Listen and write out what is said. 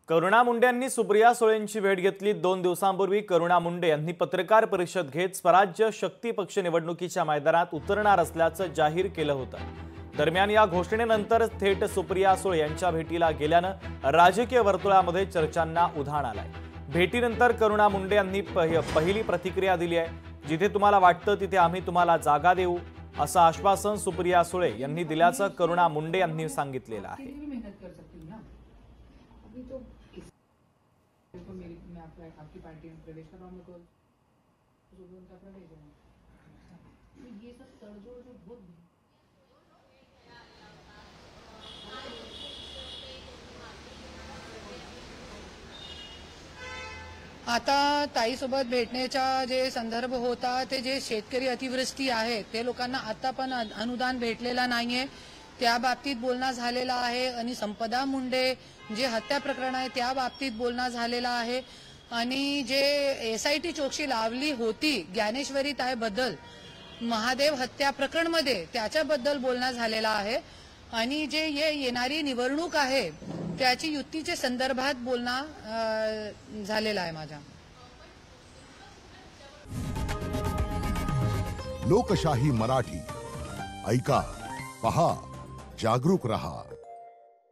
करुणा मुंडे यांनी सुप्रिया सुळेंची भेट घेतली। 2 दिवसांपूर्वी करुणा मुंडे यांनी पत्रकार परिषद घेत स्वराज्य शक्ती पक्ष निवडणुकीच्या मैदानात उतरणार असल्याचं जाहीर केलं होतं। दरम्यान या घोषणेनंतर थेट सुप्रिया सुळे यांच्या भेटीला गेल्यानं राजकीय वर्तुळामध्ये चर्चांना उधाण आलंय। भेटीनंतर करुणा मुंडे यांनी पहिली प्रतिक्रिया दिली आहे। जिथे तुम्हाला वाटतं तिथे आम्ही तुम्हाला जागा देऊ असं आश्वासन सुप्रिया सुळे यांनी दिल्याचं करुणा मुंडे यांनी सांगितलेलं आहे। तो मैं आपकी पार्टी में प्रवेश कर रहा हूँ, तो उनका प्रवेश है। तो ये सब तड़जोड़ जो बहुत आता ताईसोबत भेटण्याचा जे संदर्भ होता ते जे शेतकरी अतिवृष्टी आहे ते लोकांना आता पण अनुदान भेटलेला नाहीये, त्या बाबतीत बोलणं झालेला आहे। आणि संपदा मुंडे जे हत्या प्रकरण आहे त्या बाबतीत बोलणं झालेला आहे। आणि जे SIT चौकशी लावली होती ज्ञानेश्वरी ताईबद्दल महादेव हत्या प्रकरण मध्ये त्याच्याबद्दल बोलणं झालेला आहे। आणि जे येणारी निवडणूक आहे त्याची युतीच्या संदर्भात बोलणं झालेला आहे माझा। लोकशाही मराठी ऐका, पहा, जागरूक रहा।